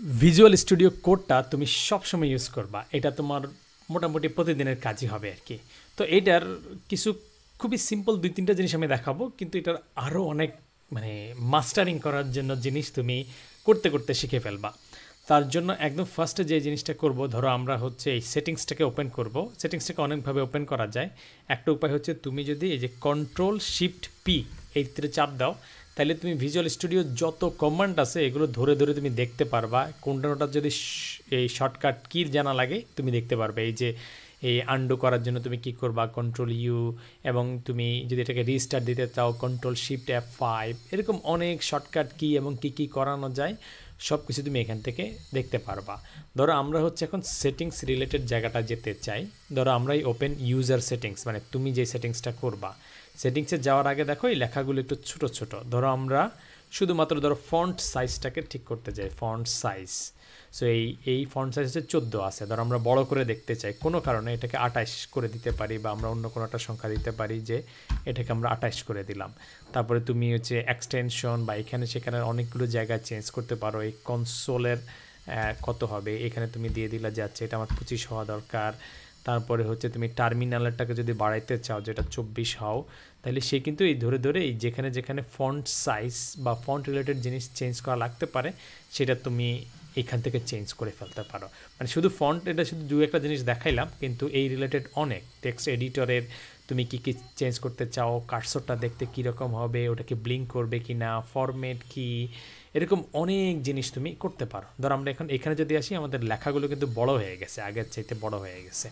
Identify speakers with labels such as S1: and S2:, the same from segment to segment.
S1: Visual studio কোডটা তুমি সবসময় ইউজ করবা, এটা তোমার মোটামুটি প্রতিদিনের কাজই হবে আর কি। তো এইটার কিছু খুবই সিম্পল 2-3টা জিনিস আমি দেখাবো, কিন্তু এটার আরও অনেক মানে মাস্টারিং করার জন্য জিনিস তুমি করতে করতে শিখে ফেলবা। তার জন্য একদম ফার্স্টে যে জিনিসটা করব, ধরো আমরা হচ্ছে এই সেটিংসটাকে ওপেন করব। সেটিংসটাকে অনেকভাবে ওপেন করা যায়। একটা উপায় হচ্ছে তুমি যদি এই যে Ctrl+Shift+P এই চাপ দাও, তাহলে তুমি ভিজুয়াল স্টুডিও যত কমান্ড আছে এগুলো ধরে ধরে তুমি দেখতে পারবা। কোনটা যদি এই শর্টকাট কির জানা লাগে তুমি দেখতে পারবে। এই যে এই আন্ডু করার জন্য তুমি কি করবা, Ctrl+U, এবং তুমি যদি এটাকে রিস্টার্ট দিতে চাও Ctrl+Shift+F5, এরকম অনেক শর্টকাট কি এবং কি কি করানো যায় সব কিছু তুমি এখান থেকে দেখতে পারবা। ধরো আমরা হচ্ছে এখন সেটিংস রিলেটেড জায়গাটা যেতে চাই। ধরো আমরা এই ওপেন ইউজার সেটিংস, মানে তুমি যে সেটিংসটা করবা, সেটিংসে যাওয়ার আগে দেখো এই লেখাগুলো একটু ছোট ছোট। ধরো আমরা শুধুমাত্র ধরো ফন্ট সাইজটাকে ঠিক করতে চাই, ফন্ট সাইজ। সো এই ফন্ট সাইজ হচ্ছে 14 আছে। ধরো আমরা বড় করে দেখতে চাই, কোনো কারণে এটাকে 28 করে দিতে পারি, বা আমরা অন্য কোনো একটা সংখ্যা দিতে পারি যে এটাকে আমরা 28 করে দিলাম। তারপরে তুমি হচ্ছে এক্সটেনশন বা এখানে সেখানে অনেকগুলো জায়গায় চেঞ্জ করতে পারো। এই কনসোলের কত হবে এখানে তুমি দিয়ে দিলা যে আচ্ছা এটা আমার 25 হওয়া দরকার। তারপরে হচ্ছে তুমি টার্মিনালেরটাকে যদি বাড়াইতে চাও যেটা 24 হও, তাহলে সে কিন্তু এই ধরে ধরে এই যেখানে যেখানে ফন্ট সাইজ বা ফন্ট রিলেটেড জিনিস চেঞ্জ করা লাগতে পারে সেটা তুমি এখান থেকে চেঞ্জ করে ফেলতে পারো। মানে শুধু ফন্ট, এটা শুধু দু একটা জিনিস দেখাইলাম, কিন্তু এই রিলেটেড অনেক টেক্সট এডিটরের তুমি কি কি চেঞ্জ করতে চাও, কার্সরটা দেখতে কীরকম হবে, ওটাকে ব্লিঙ্ক করবে কি না, ফরম্যাট কি, এরকম অনেক জিনিস তুমি করতে পারো। ধর আমরা এখন এখানে যদি আসি, আমাদের লেখাগুলো কিন্তু বড় হয়ে গেছে, আগের চাইতে বড় হয়ে গেছে।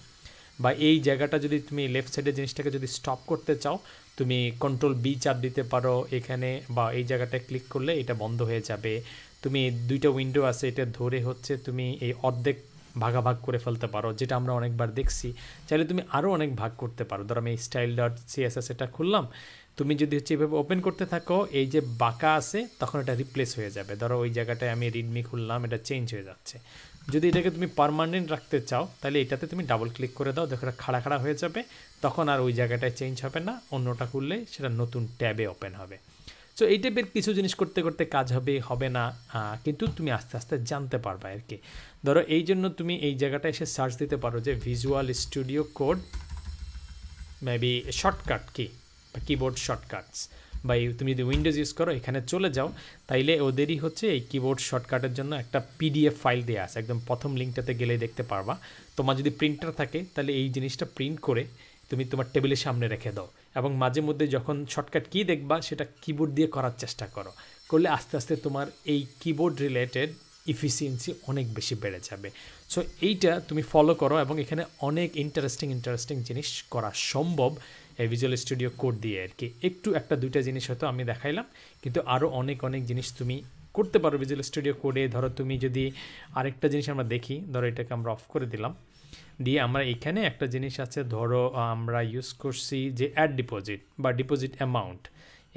S1: বা এই জায়গাটা যদি তুমি লেফট সাইডের জিনিসটাকে যদি স্টপ করতে চাও, তুমি Ctrl+B চাপ দিতে পারো এখানে, বা এই জায়গাটায় ক্লিক করলে এটা বন্ধ হয়ে যাবে। তুমি দুইটা উইন্ডো আছে, এটা ধরে হচ্ছে তুমি এই অর্ধেক ভাগাভাগ করে ফেলতে পারো, যেটা আমরা অনেকবার দেখছি। চাইলে তুমি আরও অনেক ভাগ করতে পারো। ধরো আমি style.css এটা খুললাম, তুমি যদি হচ্ছে এভাবে ওপেন করতে থাকো, এই যে বাঁকা আছে তখন এটা রিপ্লেস হয়ে যাবে। ধরো ওই জায়গাটায় আমি রিডমি খুললাম, এটা চেঞ্জ হয়ে যাচ্ছে। যদি এটাকে তুমি পার্মানেন্ট রাখতে চাও, তাহলে এটাতে তুমি ডাবল ক্লিক করে দাও, দেখো এটা খাড়া খাড়া হয়ে যাবে, তখন আর ওই জায়গাটায় চেঞ্জ হবে না, অন্যটা খুললে সেটা নতুন ট্যাবে ওপেন হবে। সো এই টাইপের কিছু জিনিস করতে করতে কাজ হবে হবে না, কিন্তু তুমি আস্তে আস্তে জানতে পারবা আর কি। ধরো এই জন্য তুমি এই জায়গাটায় এসে সার্চ দিতে পারো যে visual studio code maybe shortcut key, বা কিবোর্ড শর্টকাটস, বা তুমি যদি উইন্ডোজ ইউজ করো এখানে চলে যাও, তাইলে ওদেরই হচ্ছে এই কিবোর্ড শর্টকাটের জন্য একটা পিডিএফ ফাইল দেওয়া আছে, একদম প্রথম লিঙ্কটাতে গেলে দেখতে পারবা। তোমার যদি প্রিন্টার থাকে তাহলে এই জিনিসটা প্রিন্ট করে তুমি তোমার টেবিলের সামনে রেখে দাও, এবং মাঝে মধ্যে যখন শর্টকাট কি দেখবা সেটা কিবোর্ড দিয়ে করার চেষ্টা করো। করলে আস্তে আস্তে তোমার এই কিবোর্ড রিলেটেড ইফিসিয়েন্সি অনেক বেশি বেড়ে যাবে। সো এইটা তুমি ফলো করো, এবং এখানে অনেক ইন্টারেস্টিং জিনিস করা সম্ভব এই ভিজুয়াল স্টুডিও কোড দিয়ে আর কি। একটু একটা দুইটা জিনিস হয়তো আমি দেখাইলাম, কিন্তু আরও অনেক জিনিস তুমি করতে পারো ভিজুয়াল স্টুডিও কোডে। ধরো তুমি যদি আরেকটা জিনিস আমরা দেখি, ধরো এটাকে আমরা অফ করে দিলাম, দিয়ে আমরা এখানে একটা জিনিস আছে, ধরো আমরা ইউজ করছি যে অ্যাড ডিপোজিট বা ডিপোজিট অ্যামাউন্ট।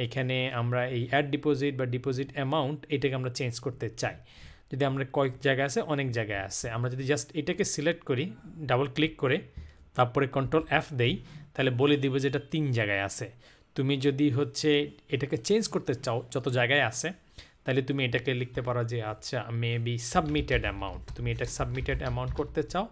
S1: এখানে আমরা এই অ্যাড ডিপোজিট বা ডিপোজিট অ্যামাউন্ট এটাকে আমরা চেঞ্জ করতে চাই। যদি আমরা কয়েক জায়গায় আছে, অনেক জায়গায় আছে, আমরা যদি জাস্ট এটাকে সিলেক্ট করি ডাবল ক্লিক করে, তারপরে Ctrl+F দেই, তাহলে বলে দিব যে এটা 3 জায়গায় আছে। তুমি যদি হচ্ছে এটাকে চেঞ্জ করতে চাও যত জায়গায় আছে, তাহলে তুমি এটাকে লিখতে পারো যে আচ্ছা মেবি সাবমিটেড অ্যামাউন্ট, তুমি এটা সাবমিটেড অ্যামাউন্ট করতে চাও,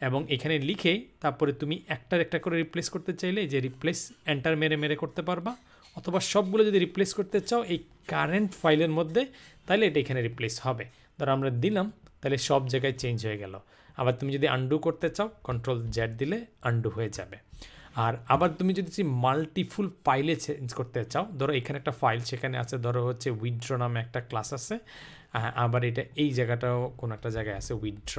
S1: এবং এখানে লিখে তারপরে তুমি একটার একটা করে রিপ্লেস করতে চাইলে যে রিপ্লেস এন্টার মেরে মেরে করতে পারবা, অথবা সবগুলো যদি রিপ্লেস করতে চাও এই কারেন্ট ফাইলের মধ্যে, তাহলে এটা এখানে রিপ্লেস হবে। ধরো আমরা দিলাম, তাহলে সব জায়গায় চেঞ্জ হয়ে গেল। আবার তুমি যদি আন্ডু করতে চাও Ctrl+Z দিলে আন্ডু হয়ে যাবে। আর আবার তুমি যদি মাল্টিফুল ফাইলে চেঞ্জ করতে চাও, ধরো এখানে একটা ফাইল সেখানে আছে, ধরো হচ্ছে উইথড্র নামে একটা ক্লাস আছে, আবার এটা এই জায়গাটাও কোনো একটা জায়গায় আছে উইথড্র।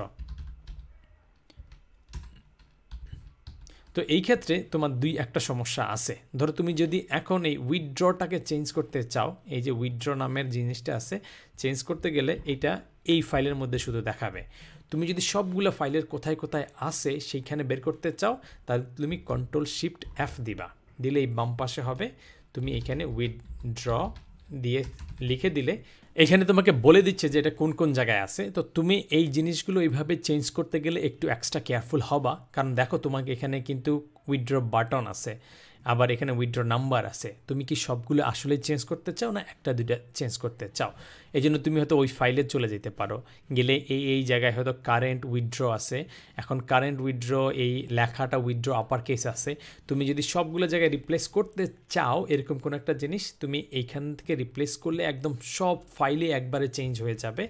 S1: তো এই ক্ষেত্রে তোমার একটা সমস্যা আছে। ধরো তুমি যদি এখন এই উইথড্রটাকে চেঞ্জ করতে চাও, এই যে উইথড্র নামের জিনিসটা আছে, চেঞ্জ করতে গেলে এটা এই ফাইলের মধ্যে শুধু দেখাবে। তুমি যদি সবগুলো ফাইলের কোথায় কোথায় আছে সেইখানে বের করতে চাও, তাহলে তুমি Ctrl+Shift+F দিবা, দিলে এই বাম পাশে হবে। তুমি এখানে উইথড্র দিয়ে লিখে দিলে এখানে তোমাকে বলে দিচ্ছে যে এটা কোন কোন জায়গায় আছে। তো তুমি এই জিনিসগুলো এইভাবে চেঞ্জ করতে গেলে একটু এক্সট্রা কেয়ারফুল হবা, কারণ দেখো তোমাকে এখানে কিন্তু উইথড্র বাটন আছে, আবার এখানে উইথড্র নাম্বার আছে, তুমি কি সবগুলো আসলে চেঞ্জ করতে চাও না একটা দুইটা চেঞ্জ করতে চাও। এই জন্য তুমি হয়তো ওই ফাইলে চলে যেতে পারো, গেলে এই জায়গায় হয়তো কারেন্ট উইথড্র আছে। এখন কারেন্ট উইথড্র এই লেখাটা উইথড্র আপার কেস আছে। তুমি যদি সবগুলো জায়গায় রিপ্লেস করতে চাও এরকম কোনো একটা জিনিস, তুমি এইখান থেকে রিপ্লেস করলে একদম সব ফাইলে একবারে চেঞ্জ হয়ে যাবে।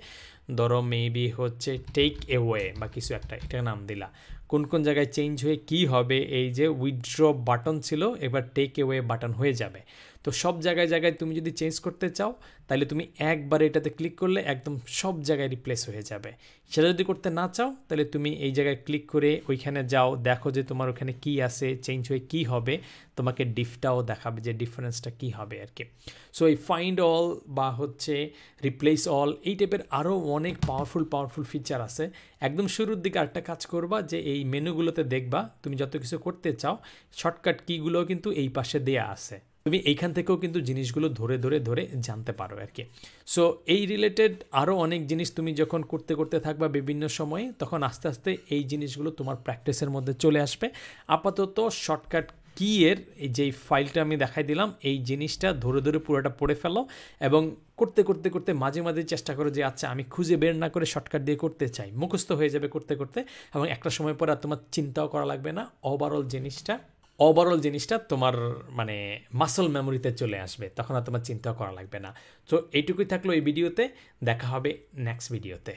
S1: ধরো মেবি হচ্ছে টেক অ্যাওয়ে বা কিছু একটা, এটা নাম দিলা, কোন কোন জায়গায় চেঞ্জ হয়ে কি হবে, এই যে উইথড্র বাটন ছিল এবার টেক অ্যাওয়ে বাটন হয়ে যাবে। তো সব জায়গায় জায়গায় তুমি যদি চেঞ্জ করতে চাও তাহলে তুমি একবার এটাতে ক্লিক করলে একদম সব জায়গায় রিপ্লেস হয়ে যাবে। সেটা যদি করতে না চাও তাহলে তুমি এই জায়গায় ক্লিক করে ওইখানে যাও, দেখো যে তোমার ওখানে কি আছে, চেঞ্জ হয়ে কি হবে, তোমাকে ডিফটাও দেখাবে যে ডিফারেন্সটা কি হবে আর কি। সো এই ফাইন্ড অল বা হচ্ছে রিপ্লেস অল এই টাইপের আরও অনেক পাওয়ারফুল ফিচার আছে। একদম শুরুর দিকে আরেকটা কাজ করবা যে এই মেনুগুলোতে দেখবা তুমি যত কিছু করতে চাও শর্টকাট কিগুলোও কিন্তু এই পাশে দেয়া আছে, তুমি এইখান থেকেও কিন্তু জিনিসগুলো ধরে ধরে জানতে পারো আর কি। সো এই রিলেটেড আরও অনেক জিনিস তুমি যখন করতে করতে থাকবা বিভিন্ন সময়ে, তখন আস্তে আস্তে এই জিনিসগুলো তোমার প্র্যাকটিসের মধ্যে চলে আসবে। আপাতত শর্টকাট কি এর এই যে ফাইলটা আমি দেখাই দিলাম, এই জিনিসটা ধরে ধরে পুরোটা পড়ে ফেলো এবং করতে করতে করতে মাঝে মাঝে চেষ্টা করো যে আচ্ছা আমি খুঁজে বের না করে শর্টকাট দিয়ে করতে চাই, মুখস্থ হয়ে যাবে করতে করতে, এবং একটা সময় পরে আর তোমার চিন্তাও করা লাগবে না, ওভারঅল জিনিসটা তোমার মানে মাসল মেমোরিতে চলে আসবে, তখন আর তোমার চিন্তা করা লাগবে না। তো এইটুকুই থাকলো এই ভিডিওতে, দেখা হবে নেক্সট ভিডিওতে।